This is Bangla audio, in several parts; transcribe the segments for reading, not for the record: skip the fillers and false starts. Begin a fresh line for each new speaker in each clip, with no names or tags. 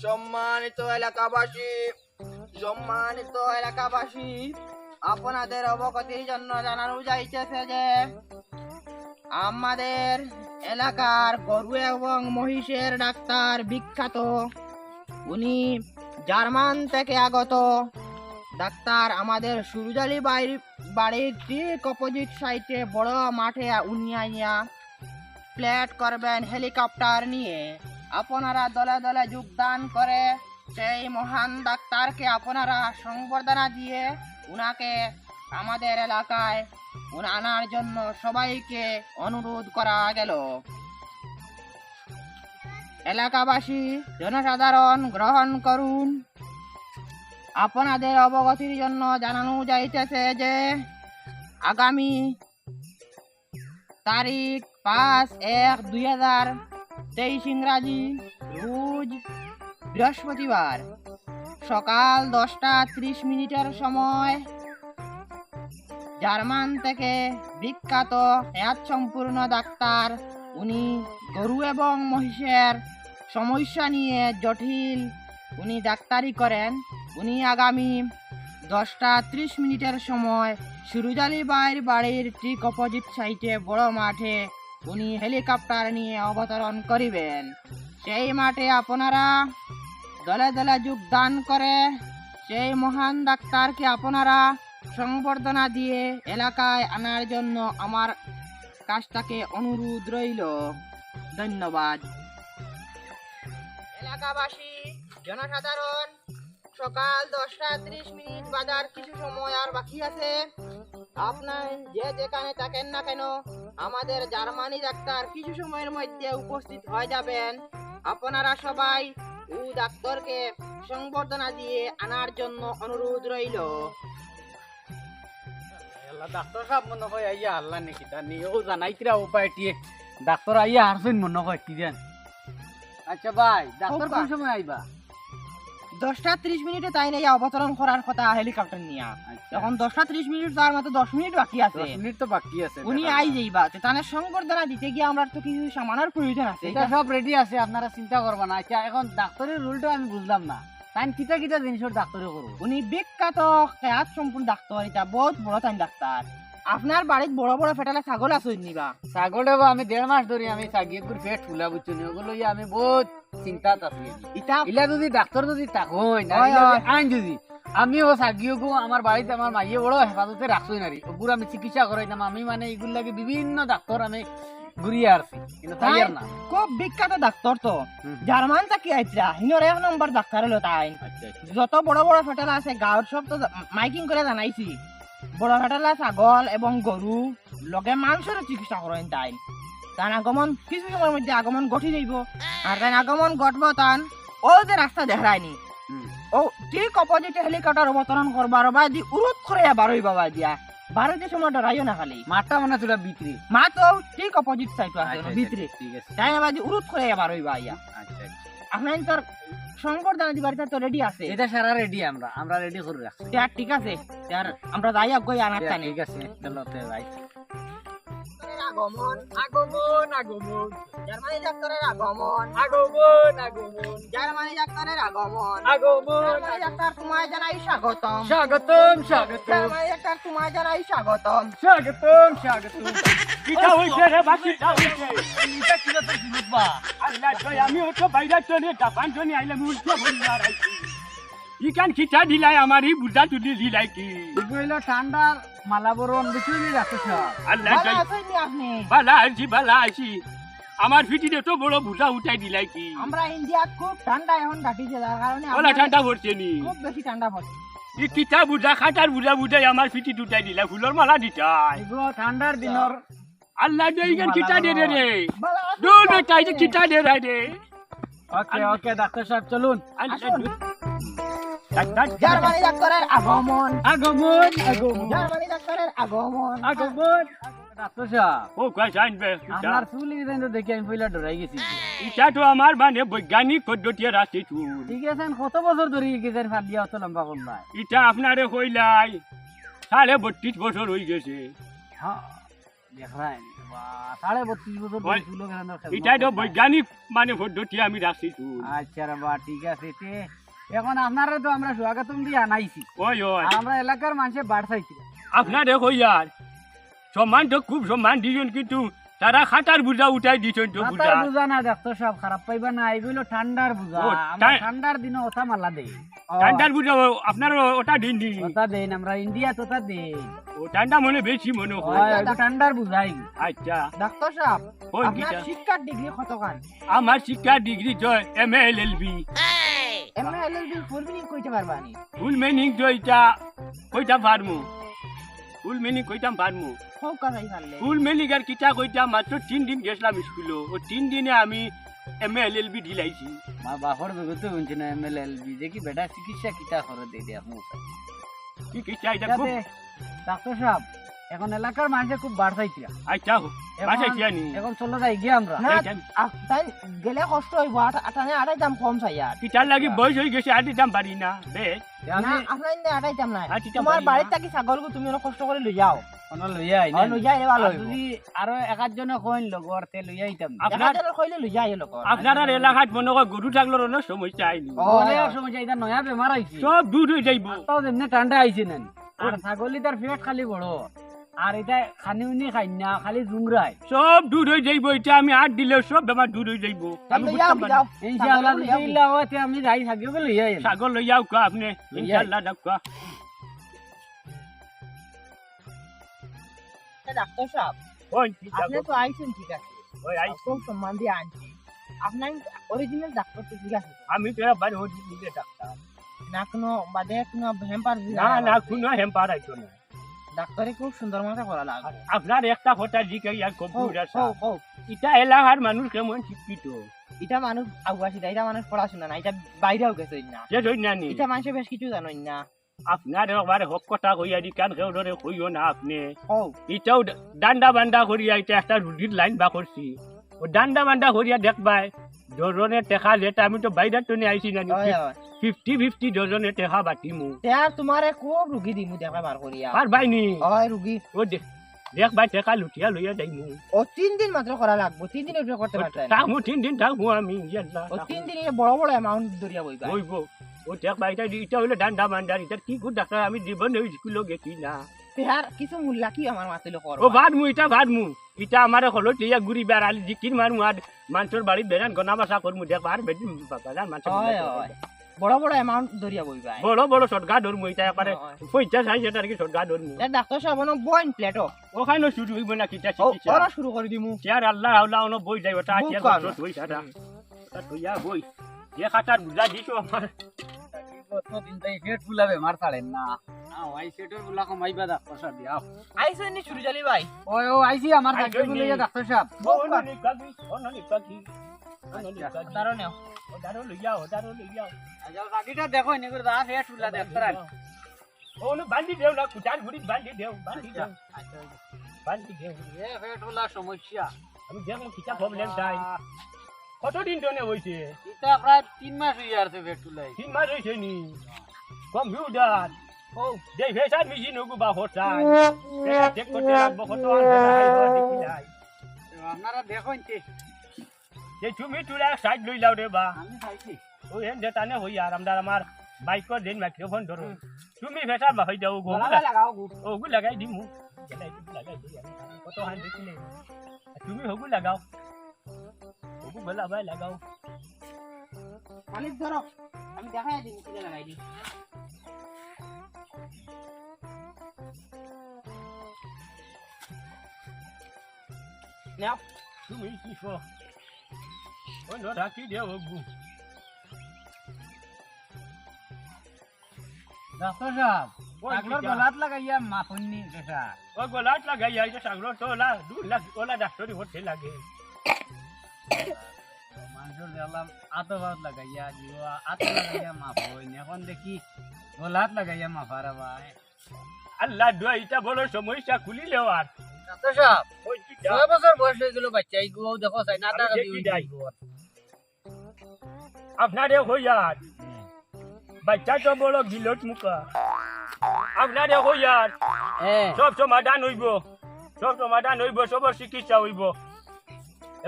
সম্মানিত এলাকাবাসী, আপনাদের অবগতির জন্য জানানো যাইতেছে যে আমাদের এলাকার গরু এবং মহিষের ডাক্তার বিখ্যাত, উনি জার্মান থেকে আগত ডাক্তার আমাদের সুরজালি বাড়ির ঠিক অপোজিট সাইডে বড় মাঠে উনি আইয়া ফ্ল্যাট করবেন হেলিকপ্টার নিয়ে। আপনারা দলে দলে যোগদান করে সেই মহান ডাক্তারকে আপনারা সংবর্ধনা দিয়ে উনাকে আমাদের এলাকায় আনার জন্য সবাইকে অনুরোধ করা গেল। এলাকাবাসী জনসাধারণ গ্রহণ করুন। আপনাদের অবগতির জন্য জানানো যাইতেছে যে আগামী তারিখ 5/1/2023 ইংরাজি রোজ বৃহস্পতিবার সকাল 10:30 সময় জার্মান থেকে বিখ্যাত হেয়াত সম্পূর্ণ ডাক্তার, উনি গরু এবং মহিষের সমস্যা নিয়ে জটিল উনি ডাক্তারি করেন। উনি আগামী 10:30 সময় সুরজালি বাড়ির ঠিক অপোজিট সাইডে বড় মাঠে উনি হেলিকপ্টার নিয়ে অবতরণ করিবেন। সেই মাঠে আপনারা দলে দলে যোগদান করে সেই মহান ডাক্তারকে আপনারা সংবর্ধনা দিয়ে এলাকায় আনার জন্য আমার কাজটাকে অনুরোধ রইল। ধন্যবাদ। এলাকাবাসী জনসাধারণ, সকাল 10:30 বাজার কিছু সময় আর বাকি আছে। আপনার যে যেখানে থাকেন না কেন আমাদের জার্মানি ডাক্তার কিছু সময়ের মধ্যে উপস্থিত হয়ে যাবেন। আপনারা সবাই ও ডাক্তারকে সংবর্ধনা দিয়ে আনার জন্য অনুরোধ রইল।
ডাক্তার সাহেব মনে হয় আইয়া আল্লাহ নাকি তা নিয়েও জানাইতিরা উপায়টিয়ে ডাক্তার আইয়া আরছেন মনে হয় কি জান। আচ্ছা ভাই, ডাক্তার কোন সময় আইবা?
10:30 তাই নাই অবতরণ করার কথা হেলিকপ্টার নিয়ে। এখন 10:30 তার মাত্র 10 মিনিট বাকি আছে।
10 মিনিট তো বাকি আছে।
উনি আই যাইবা, তাহলে সংবর্ধনা দিতে গিয়ে আমরা তো কিছু সামানের প্রয়োজন আছে।
এটা সব রেডি আছে, আপনারা চিন্তা করবা না। আচ্ছা এখন ডাক্তারের রুলটা আমি বুঝলাম না, তাই কিতা কিতা জিনিসের ডাক্তারি করবো? উনি
বিখ্যাত হেয়াত সম্পূর্ণ ডাক্তার, এটা বহুত বড় টাইম ডাক্তার। আপনার বাড়ির বড় বড় ফেটালে ছাগল আছে নিবা?
ছাগল আমি 1.5 মাস ধরে আমি ছাগিয়ে পেট ফুলা বুঝছো নি, ওগুলো আমি বহুত চিন্তাত আছি। ইলা যদি ডাক্তার যদি তাকই না আইন যদি আমিও ছাগিও গো আমার বাড়িতে আমার মাইয়ে বড় হেফাজতে রাখছই নারি, ওগুলো আমি চিকিৎসা করাইতাম। আমি মানে এগুলো লাগে বিভিন্ন ডাক্তার আমি ঘুরিয়ে আসছি, কিন্তু তাই আর না।
খুব বিখ্যাত ডাক্তার তো জার্মান থেকে আইতরা, হিনোর 1 নম্বর ডাক্তার হলো তাই। যত বড় বড় ফেটালা আছে গাঁৱত সব তো মাইকিং করে জানাইছি। বড় ফেটালা ছাগল এবং গরু লগে মাংসের চিকিৎসা করেন তাই। তার আগমন কিছু সময়ের মধ্যে আগমন ঘটি যাইব। আর তাই আগমন ঘটবো তান ও যে রাস্তা দেখায়নি ও ঠিক অপোজিটে হেলিকপ্টার অবতরণ করবার বা দি উরুত করে বারোই বাবা দিয়া বারোটির সময় ডরাইও না। খালি
মাঠটা মনে ছিল বিক্রি,
মা তো ঠিক অপোজিট সাইড আছে ভিতরে,
ঠিক আছে।
তাই না বাজি উরুত করে বারোই বা ইয়া।
আচ্ছা
আপনার তোর সংবর্ধনা দিবার তো রেডি আছে?
এটা সারা রেডি, আমরা রেডি করে রাখছি।
ঠিক আছে, আমরা যাই গই আনারটা নেই।
ঠিক আছে, চলো তে ভাই।
আগমন আগমন আগমন জার্মানি ডাক্তারের আগমন
আগমন আগমন
জার্মানি ডাক্তারের আগমন
আগমন
জার্মানি ডাক্তার তোমায় জানাই স্বাগতম
স্বাগতম স্বাগতম
জার্মানি ডাক্তার তোমায় জানাই স্বাগতম
স্বাগতম স্বাগতম। কিটা হইছে রে বাকি কিটা হইছে? এটা কিটা তো বুঝবা আল্লাহ কই আমি ওটো বাইরে চলে জাপান জনি আইলে মুলকে বলি আর আইছি। ইকান কিটা দিলাই আমারই বুঝা তুলি দিলাই কি বুঝলো ঠান্ডার মালাবরণ বিচুলি রাখছ। আল্লাহ
ভালো আছেন আপনি?
বালা আছি। আমার ফিটিতে তো বড় বুঝা উঠাই দিলাই কি।
আমরা ইন্ডিয়া খুব ঠান্ডা এখন কাটিছে, যার কারণে
ওলা ঠান্ডা পড়ছে নি,
খুব বেশি ঠান্ডা পড়ছে।
ই কিটা বুঝা খাটার বুঝা বুঝাই আমার ফিটি উঠাই দিলা, ফুলের মালা দিতাই। এগুলো ঠান্ডার দিনর আল্লাহ দে ইকান কিটা দে রে দূর বেটাই যে কিটা দে রে। ওকে ওকে ডাক্তার সাহেব চলুন।
জার্মানি ডাক্তারের আগমন
আগমন আগমন
জার্মানি ডাক্তারের আগমন
আগমন। ডাক্তার সাহেব ও কই জানবে আপনার চুলি দেন তো দেখি আমি পয়লা ডরাই গেছি। এটা তো আমার মানে বৈজ্ঞানিক পদ্ধতির রাস্তে চুল। ঠিক আছে, কত বছর ধরে গেছেন ফালিয়া অত লম্বা করলাই? এটা আপনারে কইলাই 32.5 বছর হই গেছে। হ্যাঁ দেখেন 32 বছর
ওই,
বয়স হলো কেন
এটাই তো বৈজ্ঞানিক মানে পদ্ধতি আমি রাখছি
আচ্ছা রে বা ঠিক আছে এখন আপনারা তো আমরা স্বাগতম দিয়ে আনাইছি
ওই ওই
আর আমরা এলাকার মানুষে বাড় চাইছি
আপনার দেখো ইয়ার সম্মান তো খুব সম্মান দিয়েছেন কিন্তু তারা খাটার বুঝা উঠাই দিয়েছেন তো বুঝা
মাথার বুঝা না দেখতো সব খারাপ পাইবা না এগুলো ঠান্ডার বুঝা
ও,
আমরা
ঠা-
ঠান্ডার দিনে ওটা মালা দেই
ঠান্ডার বুঝা আপনার ওটা দিন দিন
ওটা দেই না আমরা ইন্ডিয়া তোটা দেই
ও ঠান্ডা মনে বেশি মনে হয়
ওই ওটা ঠান্ডার বুঝাই
আচ্ছা
ডাক্তার সাহেব
ওই
আপনার
কিটা?
শিক্ষার ডিগ্রি কতখান
আমার শিক্ষা ডিগ্রি তো MA/LLB
MA LLB full meaning কইতে পারবানি
ফুল মিনিং তো এটা কইটা পারমু ফুল মিনিং কইতাম পারমু
হোক কাজাই পারলে
ফুল মিনিং আর কিটা কইতাম মাত্র 3 দিন গেছিলাম স্কুলে ও 3 দিনে আমি MA/LLB ঢিলাইছি
মা বাপর জগতে বলছি না MLLB দেখি বেটা চিকিৎসা কিটা করে দেই দে আপনি
কি কি চাইতা খুব
ডাক্তার সাহেব এখন এলাকার মানুষে খুব বাড় চাইছি
আচ্ছা বাসা কিয়ানি
এখন চলো যাই গিয়ে আমরা
না তাই গেলে কষ্ট হইব আটানে আড়াই দাম কম চাই আর
কিটার লাগি বয়স হয়ে গেছে আর দিতাম পারি না বেশ
না আপনার ইন্দে আড়াই দাম নাই
আচ্ছা,
তোমার
পারি না।
বাড়ির থাকি ছাগলগু তুমি অনেক কষ্ট করে লই যাও
কোনো লইয়া আইনা
লই যাই রে ভালো হইব
যদি আরো একাধজনে কইন লগর তে লইয়া আইতাম
আপনার
আপনার কইলে লই যাই লোক
আপনার আর এলাকাত মনে হয় গরু থাকলে অনেক সমস্যা আইনি
অনেক সময় যাইতা নয়া বেমার আইছি
সব দূর হয়ে যাইব
তাও যেমনি ঠান্ডা আইছে নেন আর ছাগলি তার পেট খালি বড় আর এটা খানি উনি খাই না খালি জুংরাই
সব দূর হয়ে যাইব এটা আমি আট দিলে সব বেমার দূর হয়ে যাইব আমি
লই যাও
বুঝতাম
যাও
পারি।
ইনশাআল্লাহ যদি ইল্লা হয় তে আমি যাই থাকিও লইয়া আইম
ছাগল লই যাও কা আপনি ইনশাআল্লাহ ডাক্কা
ডাক্তার সাহেব
ওই কি
আপনি
যাবো?
তো আইছেন ঠিক আছে
ওই আই
খুব সম্মান দিয়ে আনছি আপনার অরিজিনাল ডাক্তার তো ঠিক আছে
আমি তো বাড়ি হয়ে নিজে ডাক্তার
না কোনো বাদে কোনো হেম্পার
না না কোনো হেম্পার আইতো না
ডাক্তারে খুব সুন্দর মতো করা লাগবে
আপনার একটা কথা জিকে ইয়ার কম্পিউটার
হোক
এটা এলাকার মানুষ কেমন শিক্ষিত
এটা মানুষ আগুয়াছি এটা মানুষ পড়াশোনা না এটা বাইরেও গেছে না
যে ধর নানি
এটা মানুষে বেশ কিছু জানোই না
আপনার একবার হক কথা কইয়া দি কান কেউ ধরে কইও না আপনি
হোক
এটাও ডান্ডা বান্ডা করিয়া এটা একটা রুটির লাইন বা করছি ও ডান্ডা বান্ডা করিয়া দেখবাই ডজনের টেকা যেটা আমি তো বাইরে তো নিয়ে আইছি না 50-50 ডজনের টেকা বাটিমু
আর তোমারে খুব রুগী দিমু দেখা বার করিয়া
আর বাইনি
হয় রুগী
ও দেখ ভাই টেকা লুটিয়া লইয়া যাইমু
ও 3 দিন মাত্র করা লাগবে 3 দিনের উপরে করতে পারতেন
থাকমু 3 দিন থাকমু আমি ইয়াল্লাহ
ও 3 দিনে বড় বড় অ্যামাউন্ট দরিয়া বইবা
হইব ও দেখ ভাই এটা হইলো ডান্ডা বান্ডা এটা কি গুড ডাক্তার আমি জীবন স্কুলে গেছি না
আর কিছু মূল্যা কি আমার মাতিলে করো
ও ভাত মু এটা আমার হলো টিয়া গুড়ি বেড়ালি জিকির মারমু আর মানুষের বাড়ি বেড়ান গনা বাসা করমু দেখবা আর বেটি বাজার মানুষ
হয় হয় বড় বড় অ্যামাউন্ট দরিয়া বইবা
বড় বড় শটগা ধরমু এটা একবারে
হয়।
50-60 টাকা শটগা ধরমু
এ ডাক্তার সাহেব অন বইন প্লেটো
ওখানে শুরু হইব না কিটা
ও
চিকিৎসা
ওরা শুরু করে দিমু
চেয়ার আল্লাহ আল্লাহ অন বই যাই ওটা
বুক
চেয়ার
কান।
বসত হই সারা ওটা তুইয়া বই যে খাটার বুঝা দিছো আমার
দিন তাই পেট ফুলা বেমার ছাড়েন না ওই সেটের গুলা কমাইবা ডাক্তার সাহেব দিয়া
আইছেন নি সুরজালি ভাই
ওই ও আইছি আমার
আইসো
ডাক্তার লইয়া
নি।
ডাক্তার সাহেব
অননি কাকি
দারুণ
ওদারো লইয়া
আচ্ছা গাড়িটা দেখো নি করে দা পেট ফুলা ডাক্তার
ওনো বান্দি দেও না কুটার গুড়ি বান্দি দেও বান্দি দেও
এ পেট ফুলা সমস্যা
আমি দেখো কিটা প্রবলেম তাই কতদিন ধরে হইছে
এটা প্রায় 3 মাস হয়ে আছে পেট ফুলাই
3 মাস হইছে নি কম্পিউটার ও দেই ফেসার মেশিন ওগু বা হতাই এটা চেক করতে লাগবো কত আনতে দেখি নাই
আপনারা দেখো নি
যে তুমি তুলা সাইড লই লাও রে বা
আমি খাইছি
ও এন যেটানে হই আর আমদার আমার বাইকর দেন মাইক্রোফোন ধরো তুমি ফেসার বা হই যাও গো
লাগাও গু
ওগু লাগাই দিমু লাগাই দিই কত হান দেখিলে তুমি ওগু লাগাও ওগু বলা ভাই লাগাও
মালিক ধরো আমি দেখাই দিই কিনে লাগাই দিই নাও
তুমি কি ফো ও নো রাখি দেও ওগু
ডাক্তার সাহেব
ওই
আগলোর
কিটা?
গলাত লাগাইয়া মাথুননি কেসা
ও গলাট লাগাই আইছে সাগর তো লা 2 লাখ ওলা ডাক্তারি হতে লাগে
মানুষের গেলাম আতবাদ লাগাইয়া জিওয়া আত লাগাইয়া মাফ হইনি এখন দেখি গলাত লাগাইয়া মাফারা ভাই
আল্লাহ দোয়া এটা বড় সমস্যা খুলিলে আর
ডাক্তার সাহেব
ওই কিটা
6 বছর বয়স হয়ে গেল বাচ্চা এই গো দেখো চাই না
আমি
টাকা
দেখি
দিয়ে
যাই।
দিব
আপনারে হইয়ার বাচ্চা তো বড় গিলত মুখা আপনারে হইয়ার
হ্যাঁ
সব সমাধান হইব সব সমাধান হইব, সবর চিকিৎসা হইব।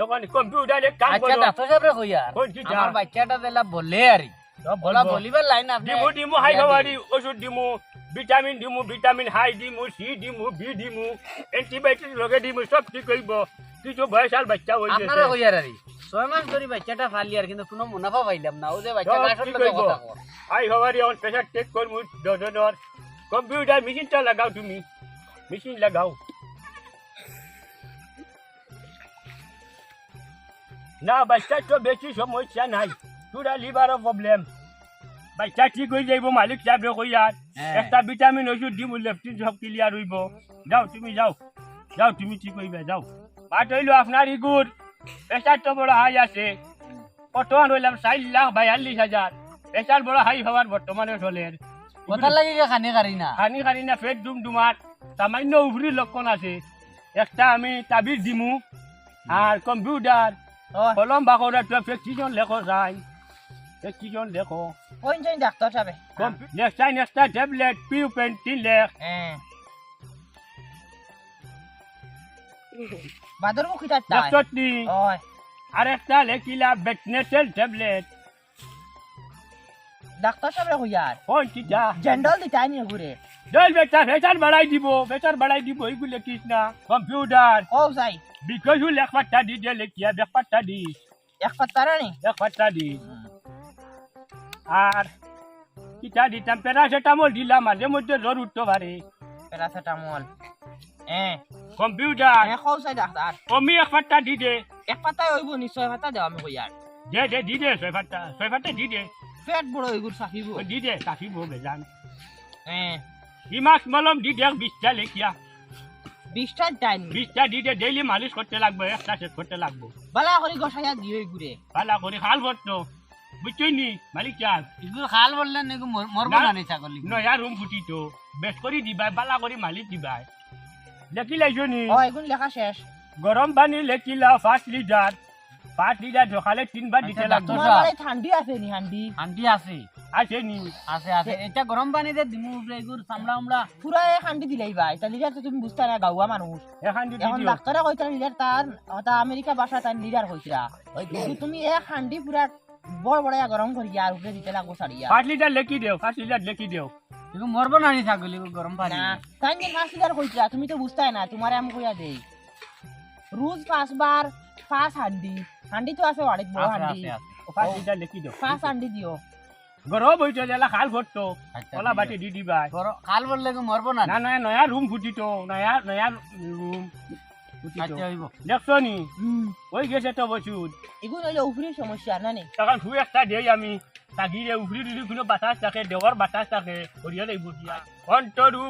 এখন কম্পিউটারে কাম
আচ্ছা
করো।
ডাক্তার সাহেব রে কইয়া
কোন কি যা?
আমার বাচ্চাটা দিলা বলে আরি
সব
বলা
বলবো।
বলিবার লাইন আপনি
দিমু হাই খাওয়ারি ওষুধ দিমু, ভিটামিন হাই দিমু, সি দিমু, বি দিমু, অ্যান্টিবায়োটিক লগে দিমু, সব ঠিক হইব। কিছু বয়সাল বাচ্চা হয়ে
আপনারা কইয়া আরি 6 মাস ধরে বাচ্চাটা ফালি আর কিন্তু কোনো মুনাফা পাইলাম না ও যে বাচ্চা
সব
গাছর
ঠিক
লগে
হইব।
কথা কয়
হাই খাওয়ারি অন প্রেসার চেক করমু ডজনর। কম্পিউটার মেশিনটা লাগাও, তুমি মেশিন লাগাও। না বাচ্চার তো বেশি সমস্যা নাই, পুরা লিভারের প্রবলেম। বাচ্চা ঠিক হয়ে যাইব, মালিক সাহেব কইয়া একটা ভিটামিন ওষুধ দিব, লেফটিন সব ক্লিয়ার হইব। যাও তুমি যাও, যাও তুমি ঠিক হইবে, যাও। বাট হইল আপনার ইগুর প্রেসার তো বড় হাই আছে, বর্তমান হইলাম 4,42,000। প্রেসার বড় হাই হওয়ার বর্তমানে চলের
কথা লাগি খানি কারি না
খানি না পেট ডুমডুমার সামান্য উভরির লক্ষণ আছে। একটা আমি তাবিজ দিমু আর কম্পিউটার কলম বাকরা প্রেসক্রিপশন লেখো যাই, প্রেসক্রিপশন লেখো।
কোন কোন ডাক্তার সাহেব?
নেক্সটা ট্যাবলেট পিউপেন্টিন লেখ।
বাদরমুখী চারটা।
দেখছনি?
ওই
আর একটা লেখিলা বেটনেসেল ট্যাবলেট।
ডাক্তার সাহেব কইয়ার
কোন কি যা?
জেন্ডল দিতাই নি ঘুরে।
দল বেটা ফেচার বাড়াই দিব এইগুলো লেখিস না। কম্পিউটার
ও যাই
বিকজ লেখপাট্টা দি দে, লেখিয়া ব্যাপারটা দিস,
এক পাত্তারা নি।
ব্যাপারটা দিস। আর কিটা দিতাম প্যারাসিটামল দিলাম, মাঝে মধ্যে জ্বর উঠতে পারে।
প্যারাসিটামল।
কম্পিউটার
কও যাই ডাক্তার
অমি এক পাট্টা দি দে,
এক পাত্তাই হইব নিশ্চয় পাত্তা দেও আমি কইয়ার।
দি দে 6 পাট্টা দি দে,
পেট বড় হইগুর সাফিব।
দি দে কাফি বো বেজান।
হ্যাঁ
ইমাস মলম দি দে 20টা লেখিয়া,
20টা টাইম
20টা দি দে। ডেইলি মালিশ করতে লাগবে, একটা সেট করতে লাগবে।
বালা করে গসাইয়া দিও ঘুরে।
ভালো করে খাল করতো, বুঝছই নি মালিক চাল।
ইগুর খাল বললেন নাকি মরব
না।
না নি ছাগল
নয়া রুম ফুটি তো বেশ করে দিবাই, বালা করে মালিক দিবাই। লেখিলাইছো নি?
ও এগুন লেখা শেষ।
গরম পানি লেখিলা 5 লিটার, 5 লিটার ঢোকালে 3 বার দিতে
আচ্ছা,
লাগবে।
তোমার বাড়ি ঠান্ডি আছে নি হান্ডি?
আন্টি আছে
আছে নি?
আছে এটা গরম পানিতে দিমু ইগুর চামড়া আমড়া
পুরা এক হান্ডি দিলাই ভাই। তা লিডার তো তুমি বুঝতা না, গাওয়া মানুষ।
এখন যদি
এখন
দিও
ডাক্তারে কইতা লিডার তার তা আমেরিকা ভাষা তার লিডার কইতা। কিন্তু তুমি এক হান্ডি পুরা বড় বড় গরম করি আর উপরে দিতে লাগবো সারিয়া।
5 লিটার লেখি দেও, 5 লিটার লেখি দেও।
ইগু মরব না নি ছাগল ইগু গরম পানি
না তাই যে 5 লিটার কইতা, তুমি তো বুঝতাই না। তোমারে আমি কইয়া দেই রোজ 5 বার 5 হান্ডি। হান্ডি তো আছে অনেক বড় হান্ডি।
5 লিটার লেখি দেও।
5 হান্ডি দিও।
গরম হইতো জেলা খাল করতো,
আচ্ছা,
কলা বাটি দি দিবাই।
খাল বললে ইগু মরব না নি?
না নয়া রুম ফুটি তো, নয়া রুম ফুটি তো।
আচ্ছা হইব
দেখছো নি? ওই গেছে তো বসুদ।
এগুলো হইলে উপরের সমস্যা না নি?
তখন শুয়ে একটা দেই আমি তাগিরে উফরি দিলি কোনো বাতাস থাকে, দেওয়ার বাতাস থাকে, হরিয়া লাগব দিয়া।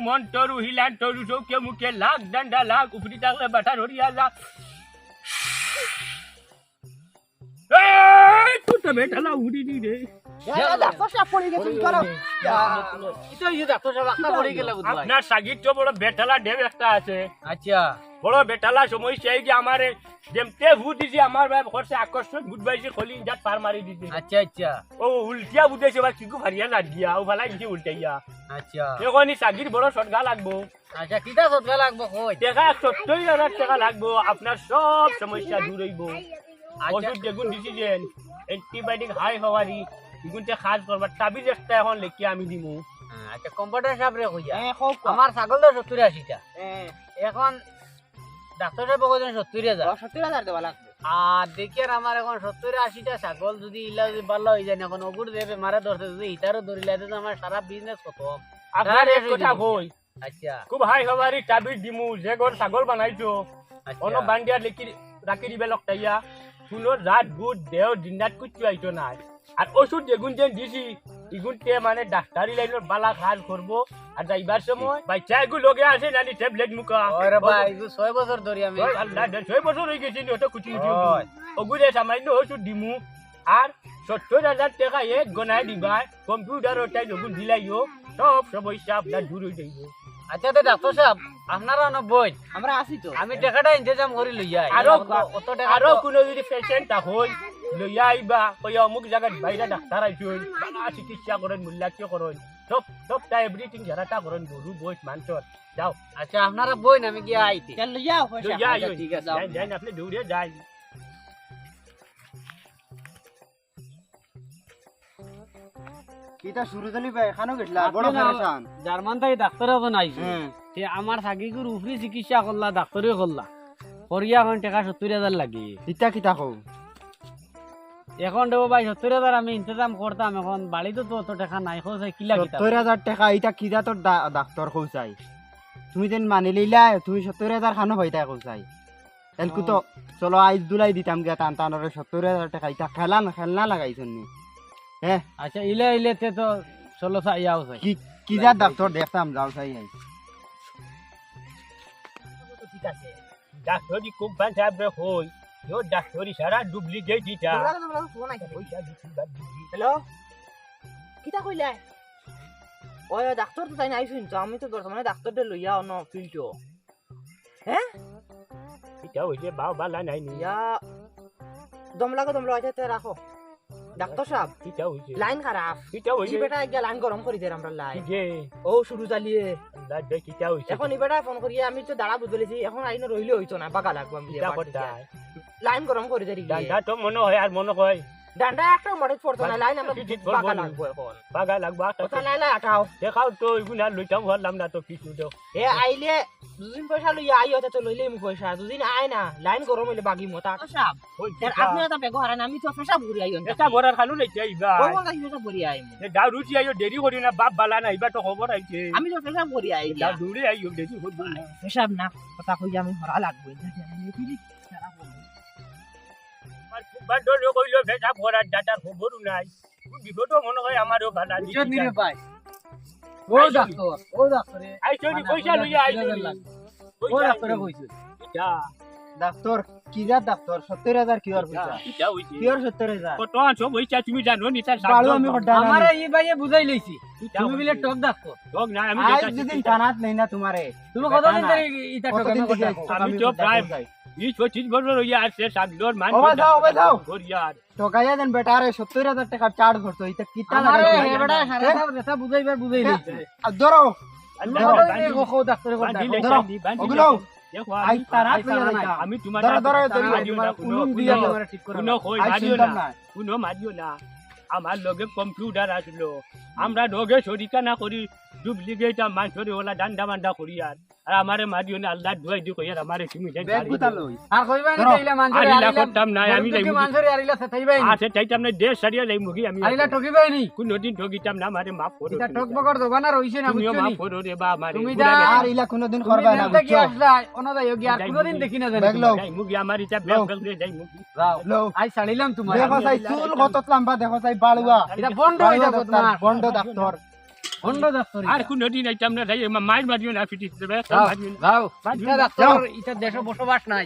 মন্তরু হিলান্তরু চৌকে মুখে লাগ ডান্ডা লাগ, উফরি থাকলে বাতাস হরিয়া যা। তুই তো বেটালা উড়ি দি রে।
ডাক্তার সাহেব পড়ে গেছে চলো।
এটা ইয়ে ডাক্তার সাহেব একটা পড়ে গেল বুঝবাই
আপনার সাগির তো বড় বেটালা ডেব একটা আছে,
আচ্ছা
বড় বেটালা সমস্যা এই যে আমার যেমতে ভূত দিছে আমার ভাই ঘরছে আকর্ষণ ভূত বাইছে খলি যাত পার মারি দিছে।
আচ্ছা আচ্ছা
ও উল্টিয়া বুঝেছে বা কিকু ফারিয়া লাগ দিয়া, ও ভালাই দিছে উল্টাইয়া।
আচ্ছা
এখনই সাগির বড় সটগা লাগবো,
আচ্ছা কিটা সদগা লাগবো কই
টাকা 70,000 টাকা লাগবো, আপনার সব সমস্যা দূর হইব। ওষুধ যেগুন দিছিলেন অ্যান্টিবায়োটিক হাই হওয়ারি এগুনতে কাজ করবার তাবিজ একটা এখন লেখি আমি দিমু।
আচ্ছা কম্পিউটার সাহেব রে কইয়া
হোক
আমার ছাগল তো 70-80টা এখন ডাক্তার সাহেব কইছেন 70,000
70,000 দেওয়া লাগবে।
আর দেখি আর আমার এখন 70-80টা ছাগল যদি ইলা যদি ভালো হয়ে যায় এখন ওগুর দেবে মারা ধরতে যদি ইটারও ধরিলে তো আমার সারা বিজনেস খতম।
আপনার এক কথা কই,
আচ্ছা
খুব হাই হওয়ারি তাবিজ দিমু, যে ঘর ছাগল বানাইছো
আচ্ছা
অন্য বান্ডিয়ার লেখি রাখি দিবে লকটাইয়া, শুনো রাত গুড দেও দিনরাত কুচ্ছু আইতো নাই। আর ওষুধ যেগুন যেন দিছি এগুনতে মানে ডাক্তারি লাইনের বালা কাজ করবো। আর যাইবার সময় বাচ্চা এগুলো লগে আছে নানি ট্যাবলেট মুখা।
ওরে ভাই এগু 6 বছর ধরে আমি
আল্লাহ 6 বছর হয়ে গেছে নি ওটা কুচি মুচি ওগুলো সামান্য ওষুধ দিমু। আর 70,000 টাকা এক গনায় দিবা, কম্পিউটার ওটাই যখন দিলাইও সব সমস্যা আপনার দূর হয়ে যাইব।
আচ্ছা তো ডাক্তার সাহেব আপনারা নব্বই
আমরা আছি তো।
আমি টাকাটা ইন্তজাম করি লইয়া
আরো
অত টাকা
আরো কোনো যদি পেশেন্ট থাকুন লইয়া আইবা কই অমুক জায়গায় বাইরে ডাক্তার আইছুন, বালা চিকিৎসা করেন, মূল্যাক্য করেন, সবটা এভরিথিং যারাটা করেন গরু বইস মাংস যাও
আচ্ছা আপনারা বই আমি গিয়া আইতে
চল যাও পয়সা
যাই
আচ্ছা, ঠিক আছে,
যাই যাই আপনি দৌড়ে যাই
কিটা শুরু চলি ভাই এখানেও গেছিলা বড় পেরেশান
জার্মান থেকে ডাক্তার এখন আইছে
হুম
সে আমার সাগিগুর উপরি চিকিৎসা করলা ডাক্তারে করলা করিয়া এখন টাকা 70,000 লাগে
কিটা কিটা কও
এখন দেবো ভাই 70,000 আমি ইন্তজাম করতাম এখন বাড়িতে তো অত টাকা নাই খোঁজ কিলা কিতা
70,000 টাকা এটা কিটা তোর ডাক্তার কৌচাই তুমি যেন মানি লইলা তুমি 70,000 খানো পাইতা কৌচাই এলকু তো চলো আইজ দুলাই দিতাম গিয়া টান টানরে 70,000 টাকা এটা খেলনা লাগাইছেন নি হ্যাঁ
আচ্ছা ইলে ইলেতে তো চলো ইয়াও চাই
কি কি যা ডাক্তার দেখতাম যাও চাই আই
ঠিক আছে ডাক্তারি খুব বাঁচাবে হই yo ডাক্তারি সারা ডুপ্লিকেট দিতা
ফোন আইছে
পয়সা দিছি বাদ দিছি
হ্যালো কিটা কইলা ওই ডাক্তার তো তাই আইছুন তো আমি তো বর্তমানে ডাক্তারটা লইয়া অন ফিল্টো হ্যাঁ
এটা হইছে বাও বালা নাই নি
ইয়া দম লাগো রাখো ডাক্তার সাহেব
এটা হইছে
লাইন খারাপ
এটা হইছে
বেটা গিয়া লাইন গরম করে দে আমরা লাইন
যে
ও শুরু চালিয়ে
আল্লাহ দেখ এটা হইছে
এখন ইবেটা ফোন করিয়ে আমি তো দাঁড়া বুঝলেছি এখন আইন রইলে হইতো না বাগা লাগবো আমি
এটা কথা
লাইন গরম করে দে
ডান্ডা তো মনে হয় আর মনে হয়
ডান্ডা একটা মডেল পড়তো না লাইন আমরা
ঠিক
বাগা
বলবো।
লাগবো এখন
বাগা লাগবা
কথা লাইলা আটাও
দেখাও তো এগুলা লইতাম হলাম না তো কিছু দাও
এ আইলে দুদিন পয়সা লইয়া আই হতে তো লইলে মু পয়সা দুদিন আয় না লাইন গরম হইলে বাগি মতা সাহেব আপনি তো বেগো হারান আমি তো পেশা ভরি আই
এটা বড় খালু লইতে আইবা
ও মন লাগি পেশা ভরি আই
দাও রুচি আইও দেরি করি না বাপ বালা না এবার তো খবর আইছে
আমি তো পেশা ভরি আই
দাও দূরে আইও দেরি হইব না
পেশা না কথা কই আমি হরা লাগবো
আর খুব বাডো লোক হইলো ভেজা ভরার ডাটার খবর নাই বিপদ মনে হয় আমারও বালা
বুঝছো নি রে ভাই ও ডাক্তারে
আইছো নি পয়সা লইয়া আইছো
ও ডাক্তারে কইছে
এটা
ডাক্তার কি যা ডাক্তার 70,000 কি আর পয়সা
এটা হইছে
কি আর 70,000
কত আছো পয়সা তুমি জানো নি তার
বাড়ু আমি কড্ডা
আমারে এই ভাইয়ে বুঝাই লইছি তুমি বিলে টক ডাক্তার
ঠক না আমি
আজ যেদিন টানাত নেই না তোমারে
তুমি কতদিন ধরে ইটা টক
কতদিন থেকে
আমি তো প্রায় 20-25 বছর হইয়া আসছে সাগর মান
ওবে যাও
করিয়ার
ঠকাইয়া দেন বেটারে 70,000 টাকা চার্জ করতো এটা কিটা
আমারে
লাগাই
হে বেটা সারা সব কথা বুঝাইবার বুঝাই লইছে
ধরো
তুমি কতদিন কো ডাক্তারে কো
ধরো ওগুলো
দেখো
আই তারাত
আমি তোমার
ধরো ধরো
উলুম দিয়া তোমারে ঠিক করে
কোনো কই
আই
মারিও
চিন্তা
না
না
কোনো মারিও না আমার লগে কম্পিউটার আসলো আমরা লগে শরিকা না করি ডুপ্লিকেট মানসরে ওলা ডান্ডা মান্ডা করি আর আমারে মারিও না আল্লাহ দুয়াই দি কই আর আমারে তুমি যাই
ব্যাগ গুতা লই
আর কইবা নি কইলা মানসরে
আরিলা করতাম না আমি যাই
মানসরে আরিলা সেটাইবাই নি
আছে চাইতাম না দেশ সারিয়া যাই মুগি আমি
আরিলা টকিবাই নি
কোন দিন ঠকিতাম না আমারে মাফ করো
এটা টক বকর দোকান আর হইছে না
তুমিও
বুঝছো নি
মাফ করো রে বা আমারে
তুমি যা
আর ইলা কোনদিন
তুমি
করবা না
জানতে কি
বুঝছো
আসলা অনদা যোগী আর কোনদিন দেখি না জানি
ব্যাগ লও।
যাই মুগি আমার এটা ব্যাগ ব্যাগ রে যাই মুগি
যাও
লও
আই ছাড়িলাম তোমার
দেখো সাই চুল কত লম্বা দেখো সাই বালুয়া
এটা বন্ধ হই যাব তোমার
বন্ড ডাক্তার
বন্ধ ডাক্তার
আর কোন দিন আইতাম না যাই মাইর মারিও না ফিটিস দেবে
যাও এটা ডাক্তার এটা দেশে বসবাস নাই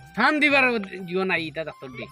স্থান দিবার জীবন নাই এটা ডাক্তার দি